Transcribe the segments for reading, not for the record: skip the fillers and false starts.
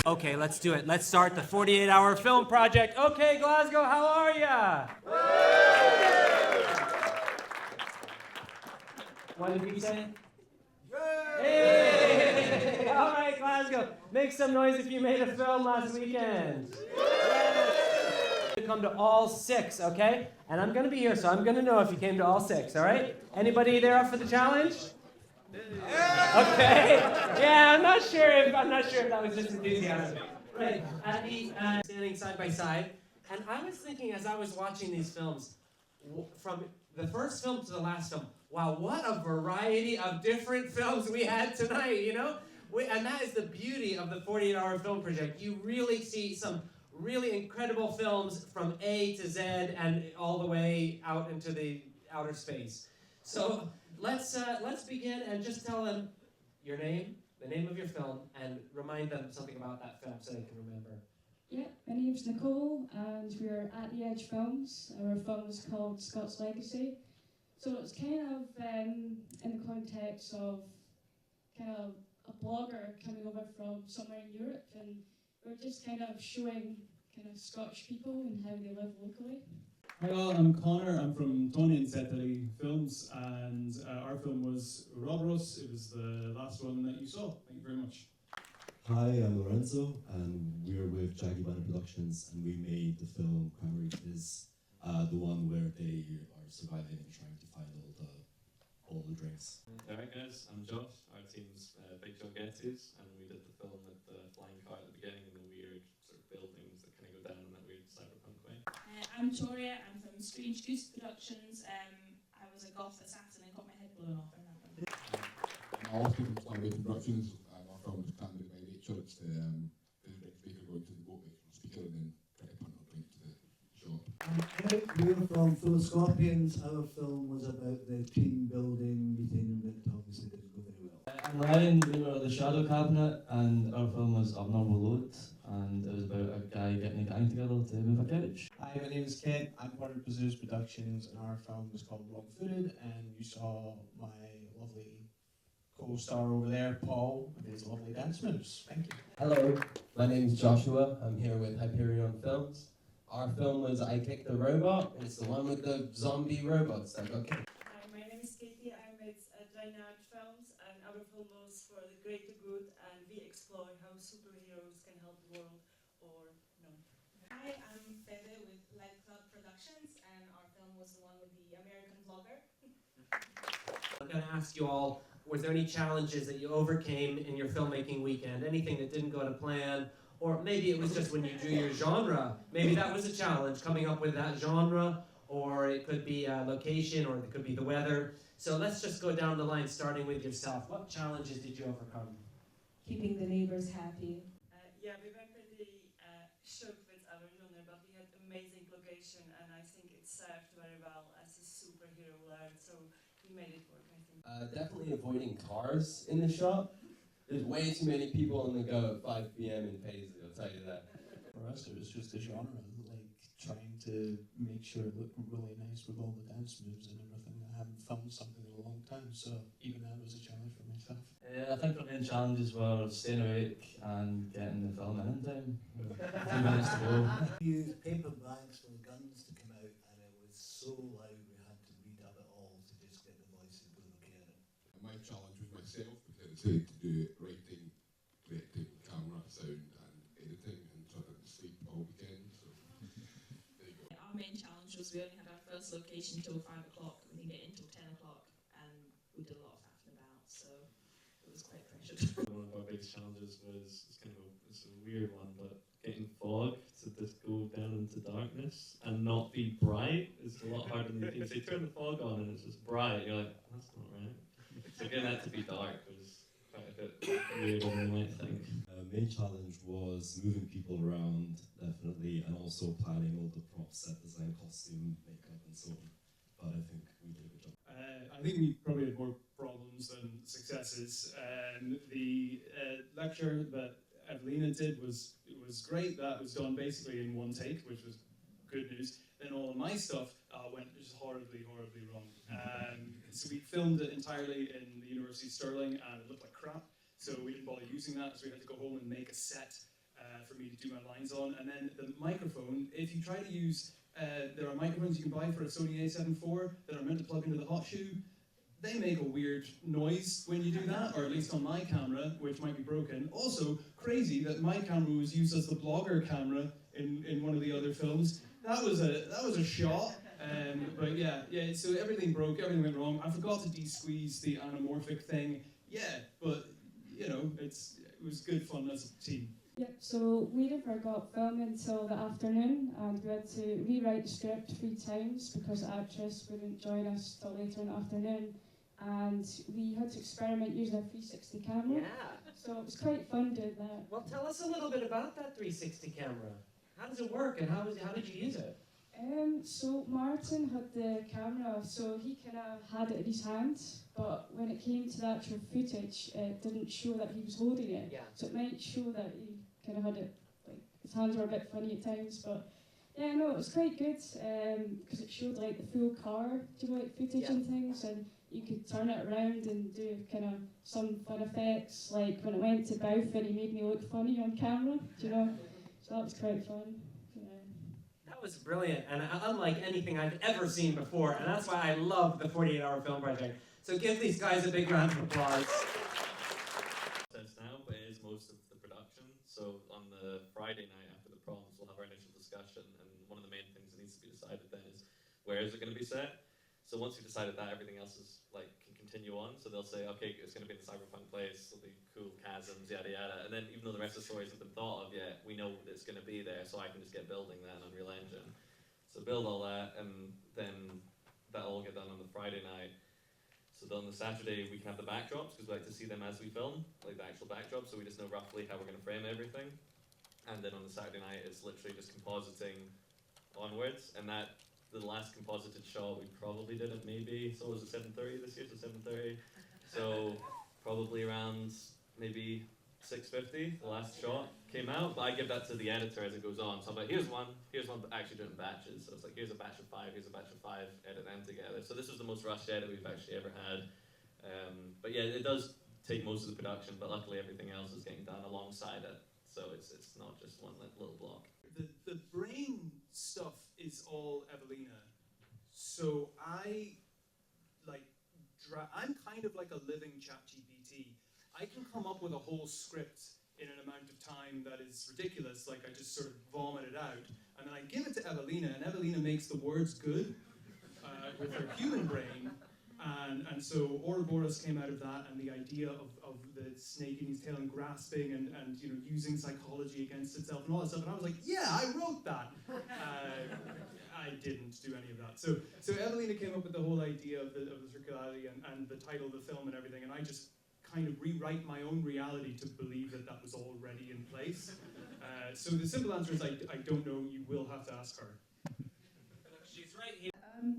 Okay, let's do it. Let's start the 48-hour film project. Okay, Glasgow, how are ya? What did we say? Hey! All right, Glasgow, make some noise if you made a film last weekend. Come to all 6, okay? And I'm gonna be here, so I'm gonna know if you came to all 6, all right? Anybody there up for the challenge? Okay. Yeah, I'm not sure if that was just enthusiasm. Right. At the standing side by side, and I was thinking as I was watching these films, from the first film to the last film, wow, what a variety of different films we had tonight, you know? And that is the beauty of the 48-hour film project. You really see some really incredible films from A to Z and all the way out into the outer space. So let's begin and just tell them your name, the name of your film, and remind them something about that film so they can remember. Yeah, my name's Nicole, and we're at The Edge Films. Our film is called Scott's Legacy. So it's kind of in the context of kind of a blogger coming over from somewhere in Europe, and we're just kind of showing kind of Scottish people and how they live locally. Hi all, I'm Connor. I'm from Tony and Settery Films, and our film was Robros. It was the last one that you saw. Thank you very much. Hi, I'm Lorenzo, and we're with Jaggy Banner Productions, and we made the film Crime Rate is the one where they are surviving and trying to find all the drinks. Alright guys, I'm Josh. Our team's Big John Gettys, and we did the film with the flying car at the beginning and the weird sort of buildings that kind of go down in that weird cyberpunk way. I'm Toria. I'm from Strange Goose Productions. I was a goth assassin and got my head blown off in that one. I'm also from Stargate Productions. Our film is Candid by Nature. It's the Baker going to the boat speaker and then trying to punt her drink to the shop. We're from Full of Scorpions. Our film was about the team building meeting that obviously didn't go very well. I'm Ryan, we were The Shadow Cabinet, and our film was Abnormal Load, and it was about a guy getting a gang together to move a couch. Hi, my name is Kent. I'm part of Preserves Productions, and our film was called Wrong Footed, and you saw my lovely co-star over there, Paul, with his lovely dance moves. Thank you. Hello, my name is Joshua. I'm here with Hyperion Films. Our film was I Kicked the Robot. It's the one with the zombie robots that got kicked. Hi, my name is Katie. I'm with Dynamic Films, and our film was for the greater good, and we explore how superheroes can help the world or no. Hi, I'm Fede with Light Cloud Productions, and our film was the one with the American vlogger. I'm going to ask you all, was there any challenges that you overcame in your filmmaking weekend? Anything that didn't go to plan? Or maybe it was just when you drew your genre. Maybe that was a challenge, coming up with that genre, or it could be a location, or it could be the weather. So let's just go down the line, starting with yourself. What challenges did you overcome? Keeping the neighbors happy. Yeah, we were pretty shook with our genre, but we had amazing location, and I think it served very well as a superhero alert, so we made it work, I think. Definitely avoiding cars in the shot. There's way too many people on the go at 5 p.m. in Paisley, I'll tell you that. For us, it was just a genre, like trying to make sure it looked really nice with all the dance moves and everything. I haven't filmed something in a long time, so even that was a challenge for myself. I think our main challenges were staying awake and getting the film in time. A few minutes to go. We used paper bags for the guns to come out, and it was so loud we had to redub it all to just get the voices okay in it. My challenge with myself was to do writing, directing, camera, sound and editing, and trying to sleep all weekend. So there you go. Our main challenge was we only had our first location till 5 o'clock. We didn't get in till 10 o'clock, and we did a lot of faffing about, so it was quite pressured. One of our biggest challenges was it's a weird one, but getting fog to just go down into darkness and not be bright is a lot harder than you think. So you turn the fog on and it's just bright, you're like, that's not right. So getting that to be dark was quite a bit weirder than you might think. Main challenge was moving people around, definitely, and also planning all the props, set design, costume, makeup, and so on. But I think we did a good job. I think we probably had more problems than successes. The lecture that Evelina did was great. That was done basically in one take, which was good news. Then all of my stuff went just horribly wrong. So we filmed it entirely in the University of Stirling, and it looked like crap. So we didn't bother using that, so we had to go home and make a set for me to do my lines on. And then the microphone, if you try to use, there are microphones you can buy for a Sony A7 IV that are meant to plug into the hot shoe. They make a weird noise when you do that, or at least on my camera, which might be broken. Also, crazy that my camera was used as the blogger camera in one of the other films. That was a shot. But yeah, so everything broke, everything went wrong. I forgot to de-squeeze the anamorphic thing. Yeah, but you know, it was good fun as a team. Yep, so we never got filming until the afternoon, and we had to rewrite the script 3 times because the actress wouldn't join us till later in the afternoon. And we had to experiment using a 360 camera. Yeah. So it was quite fun doing that. Well, tell us a little bit about that 360 camera. How does it work, and how did you use it? So Martin had the camera, so he kind of had it in his hand, but when it came to the actual footage, it didn't show that he was holding it. Yeah. So it might show that he kind of had it, like his hands were a bit funny at times, but yeah, no, it was quite good because it showed like the full car, do you know, like footage and things, and you could turn it around and do kind of some fun effects, like when it went to Balfour, he made me look funny on camera, do you know? So that was quite fun. That was brilliant, and unlike anything I've ever seen before, and that's why I love the 48-hour film project. So give these guys a big round of applause. Now, but it is most of the production. So on the Friday night after the proms, we'll have our initial discussion, and one of the main things that needs to be decided then is where is it going to be set. So once we've decided that, everything else is like can continue on. So they'll say, okay, it's going to be in the cyberpunk place. There'll be cool chasms, yada yada. And then even though the rest of the stories haven't been thought of yet, we know that it's going to be there. So I can just get building that on Unreal Engine. So build all that, and then that'll all get done on the Friday night. So then on the Saturday we can have the backdrops because we like to see them as we film, like the actual backdrops. So we just know roughly how we're going to frame everything. And then on the Saturday night it's literally just compositing onwards, and that. The last composited shot we probably did at maybe, so was it 7:30 this year, so 7:30. So probably around maybe 6:50, the last shot came out, but I give that to the editor as it goes on. So I'm like, here's one, but actually doing batches. So it's like, here's a batch of 5, here's a batch of 5, edit them together. So this was the most rushed edit we've actually ever had. But yeah, it does take most of the production, but luckily everything else is getting done alongside it. So it's not just one little block. The brain stuff is all Evelina. So I'm kind of like a living ChatGPT. I can come up with a whole script in an amount of time that is ridiculous, like I just sort of vomit it out, and then I give it to Evelina, and Evelina makes the words good with her human brain. And so Ouroboros came out of that, and the idea of the snake in his tail and grasping and you know, using psychology against itself and all that stuff. And I was like, yeah, I wrote that. I didn't do any of that. So Evelina came up with the whole idea of the circularity and the title of the film and everything, and I just kind of rewrite my own reality to believe that that was already in place. So the simple answer is I don't know. You will have to ask her. She's right here.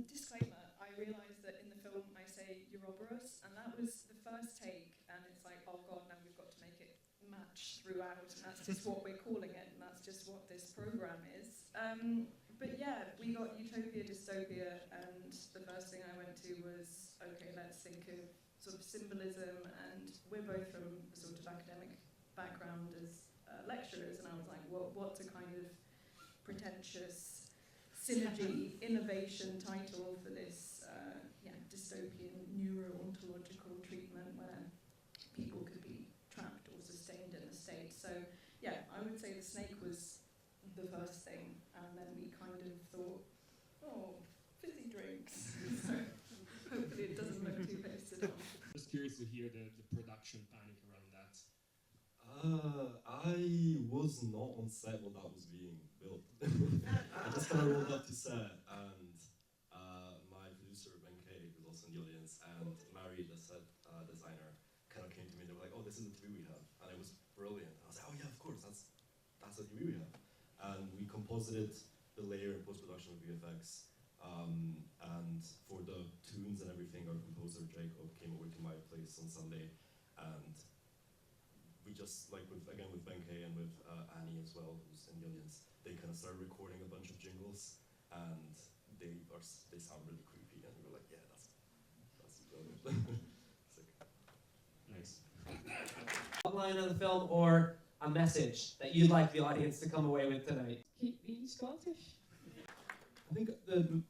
Disclaimer, I realised that in the film I say Ouroboros, and that was the first take, and it's like, oh god, now we've got to make it match throughout, and that's just what we're calling it, and that's just what this programme is. But yeah, we got utopia, dystopia, and the first thing I went to was, okay, let's think of sort of symbolism, and we're both from a sort of academic background as lecturers, and I was like, well, what's a kind of pretentious synergy, innovation title for this dystopian neuro-ontological treatment where people could be trapped or sustained in the state. So yeah, I would say the snake was the first thing, and then we kind of thought, oh, fizzy drinks. So hopefully it doesn't look too pasted on. Just curious to hear the production panic around that. I was not on set when that was being built. I just kind of rolled up to set, and my producer Ben Kay, who's also in the audience, and Mary, the set designer, kind of came to me and they were like, "Oh, this is the view we have," and it was brilliant. I was like, "Oh yeah, of course, that's the view we have," and we composited the layer in post-production with VFX. And for the tunes and everything, our composer Jacob came over to my place on Sunday, and we just, like with Ben Kay and with Annie as well, who's in the audience, they kind of started recording a bunch of jingles, and they sound really creepy, and we were like, yeah, that's brilliant. Nice. Outline of the film, or a message that you'd like the audience to come away with tonight? Keep being Scottish. I think the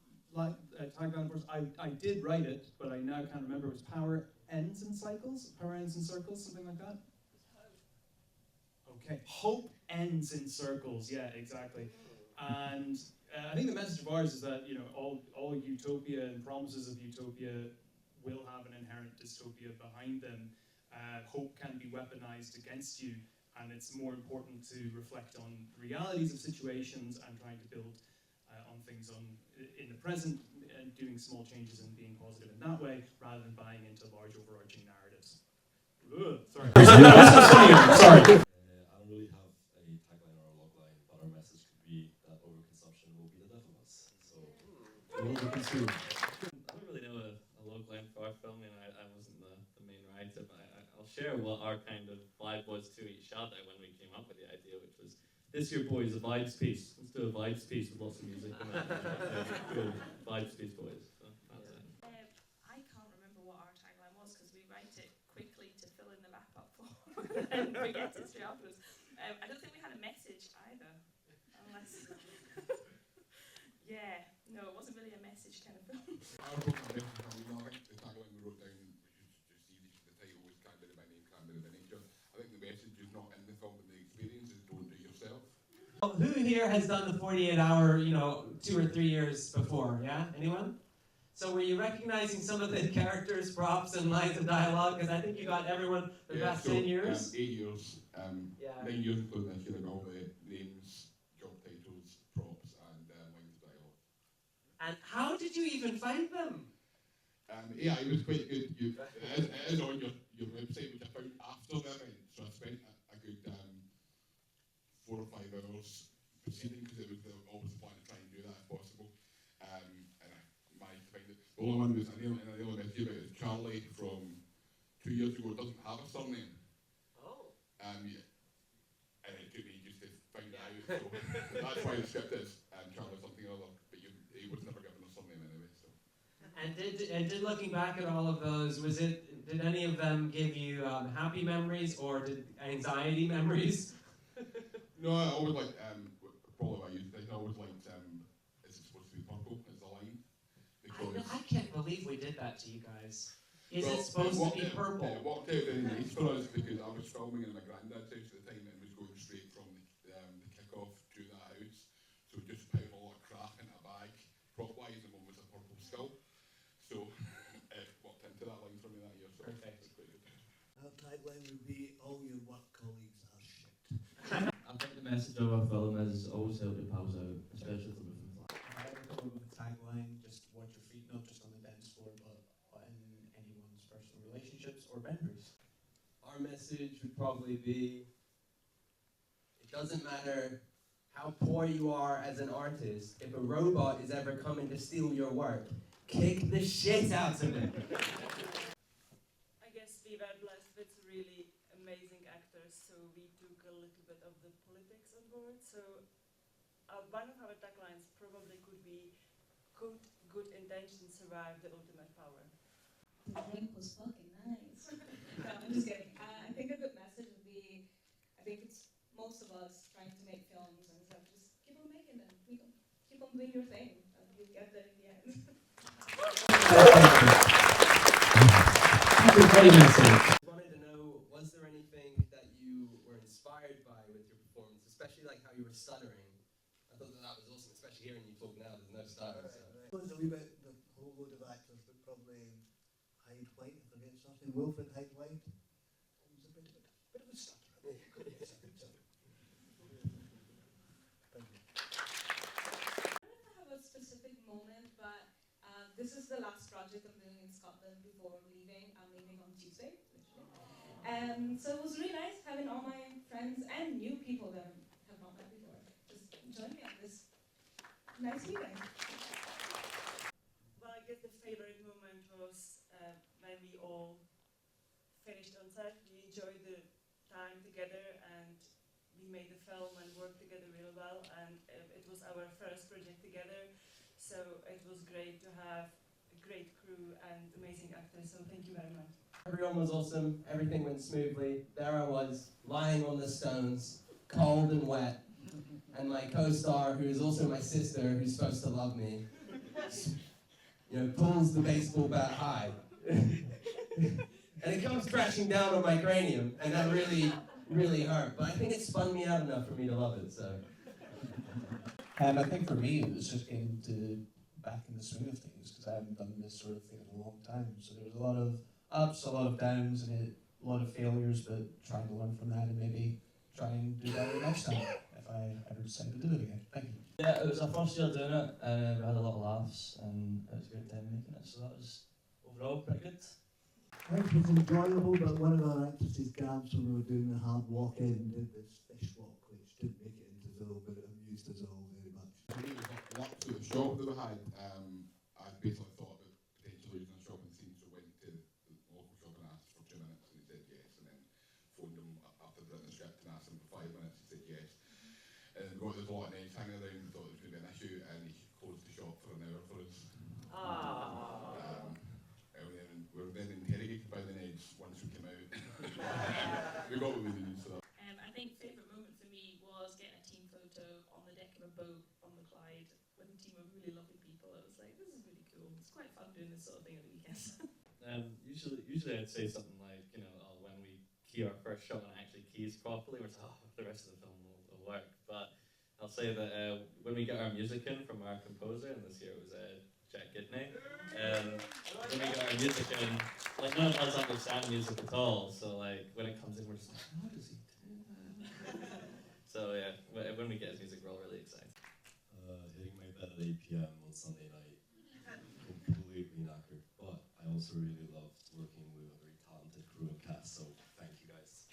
tagline first, I did write it, but I now can't remember. It was power ends in cycles, power ends in circles, something like that. Okay, hope ends in circles. Yeah, exactly. And I think the message of ours is that all utopia and promises of utopia will have an inherent dystopia behind them. Hope can be weaponized against you, and it's more important to reflect on the realities of situations and trying to build on things in the present, and doing small changes and being positive in that way, rather than buying into large overarching narratives. Ugh, sorry. Sorry. I don't really have a tagline or a logline, but our message could be that overconsumption will be the death of us. So, we'll overconsume. I don't really know a logline for our film, and I wasn't the main writer, but I'll share what our kind of vibe was to each other when we came up with the idea, which was, this here, boys, a vibes piece. Let's do a vibes piece with lots of music. Cool. Vibes piece, boys. So that's it. I can't remember what our tagline was because we write it quickly to fill in the wrap-up form and forget it straight afterwards. I don't think we had a message either, unless... Yeah, no, it wasn't really a message kind of film. I think the tagline we wrote down, which is just easy, the title was Can't Be My Name, Can't Be My Nature. I think the message is not in the film, but the experience is don't do it yourself. Who here has done the 48-hour, 2 or 3 years before? Yeah, anyone? So were you recognizing some of the characters, props, and lines of dialogue? Because I think you got everyone the past 10 years. 8 years. 9 years including this year, all the names, job titles, props, and lines of dialogue. And how did you even find them? Yeah, it was quite good. It is on your website, which I found after the event. So I spent a good 4 or 5 hours proceeding, because it was always the plan to try and do that if possible. And I managed to find it. The only one was, I nearly messed you about, is Charlie from 2 years ago, doesn't have a surname. Oh. And it took me just to find it out. So that's why the script is Charlie something or other. But he was never given a surname anyway. So. And did looking back at all of those, did any of them give you happy memories or did anxiety memories? No, I always liked, probably what I used to think, I always liked, is it supposed to be purple as the line? I can't believe we did that to you guys. Is it supposed to be purple? It worked out very nice for us, because I was filming in my granddad's house at the time, and it was going straight from the kick-off to the house. So just put a lot of crap in a bag, prop-wise, and one was a purple skull. So it worked into that line for me that year. So perfect. Our tagline would be, all your work colleagues are shit. I think the message of our film is always help your pals out, especially if they're moving flat. I would come up with a tagline, just watch your feet, not just on the dance floor, but in anyone's personal relationships or boundaries. Our message would probably be, it doesn't matter how poor you are as an artist, if a robot is ever coming to steal your work, kick the shit out of it. I guess we were blessed with really amazing actors, so we took a little bit of the politics on board. So one of our taglines probably could be, good intentions survive the ultimate power. The drink was fucking nice. No, I'm just kidding. I think a good message would be, I think it's most of us trying to make films and stuff, just keep on making them. Keep on doing your thing, and you'll get there in the end. Great message. I wanted to know, was there anything that you were inspired by with your performance, especially like how you were stuttering? I thought that was awesome, especially hearing you talk now, there's no stutter. So. It was a wee bit, the whole load of actors, but probably Hyde White, if I get something, Wilfred Hyde White. It was a bit of a stutter. I don't know if I have a specific moment, but this is the last project I'm doing in Scotland before leaving. I'm leaving on Tuesday, literally. So it was really nice having all my friends and new people that I have not met before just join me on this nice weekend. Well, I guess the favorite moment was when we all finished on set. We enjoyed the time together and we made the film and worked together real well, and it was our first project together, so it was great to have a great crew and amazing actors, so thank you very much. Everyone was awesome, everything went smoothly. There I was, lying on the stones, cold and wet, and my co-star, who is also my sister, who's supposed to love me, pulls the baseball bat high. And it comes crashing down on my cranium, and that really, really hurt. But I think it spun me out enough for me to love it, so. And I think for me, it was just getting back in the swing of things, because I haven't done this sort of thing in a long time. So there was a lot of ups, a lot of downs, and a lot of failures, but trying to learn from that and maybe try and do better next time if I ever decide to do it again. Thank you. Yeah, it was our first year doing it, and we had a lot of laughs, and it was a great time making it, so that was overall pretty good. I think it was enjoyable, but one of our actresses, Gabs, when we were doing the hard walk in, did this fish walk, which didn't make it into Zoe, but it amused us all very much. For me, it was luck to the shop that we had. I basically thought about potentially using a shopping scene, so went to the local shop and asked for 2 minutes, and he said yes, and then phoned him after the written script and asked him for 5 minutes, he said yes. And we got this lot of eggs hanging around, we thought it was going to be an issue, and he closed the shop for an hour for us. And then we were then interrogated by the Neds once we came out. We got what we needed, so. I think favourite moment for me was getting a team photo on the deck of a boat on the Clyde with a team of really lovely people. It was like, this is really cool. It's quite fun doing this sort of thing at the weekends. Usually I'd say something like, when we key our first shot and it actually keys properly, we're like, the rest of the film will work. But I'll say that when we get our music in from our composer, and this year it was Jack Gidney, when we got our music in, like none of us understand music at all, so like when it comes in we're just like, what is he doing? So yeah, when we get his music we're all really excited. Hitting my bed at 8 p.m. on Sunday night, completely knackered, but I also really loved working with a very talented crew and cast, so thank you guys.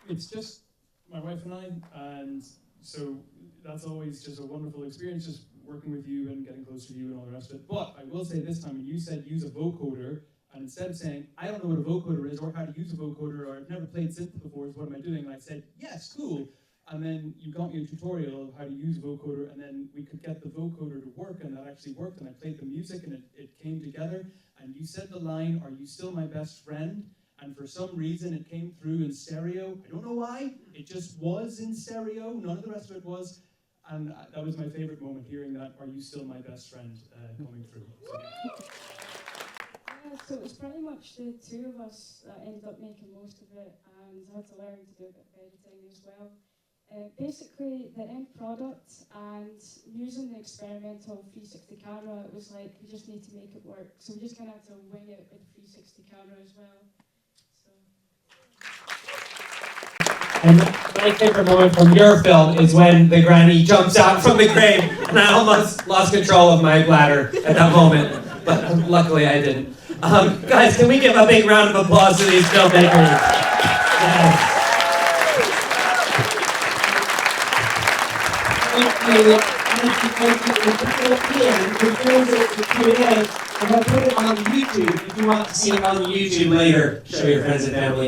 It's just my wife and I, and so that's always just a wonderful experience, just working with you and getting close to you and all the rest of it. But I will say this time, when you said use a vocoder, and instead of saying, I don't know what a vocoder is, or how to use a vocoder, or I've never played synth before, so what am I doing? And I said, yes, cool. And then you got me a tutorial of how to use a vocoder, and then we could get the vocoder to work, and that actually worked, and I played the music, and it came together, and you said the line, are you still my best friend? And for some reason, it came through in stereo. I don't know why, it just was in stereo, none of the rest of it was, and that was my favorite moment, hearing that, are you still my best friend, coming through. So it was pretty much the two of us that ended up making most of it, and I had to learn to do a bit of editing as well. Basically, the end product and using the experimental 360 camera, it was like, we just need to make it work. So we just kind of had to wing it with the 360 camera as well. And my favorite moment from your film is when the granny jumps out from the grave, and I almost lost control of my bladder at that moment, but luckily I didn't. Guys, can we give a big round of applause to these filmmakers? Yes. And I'll put it on YouTube if you want to see it on YouTube later. Show your friends and family.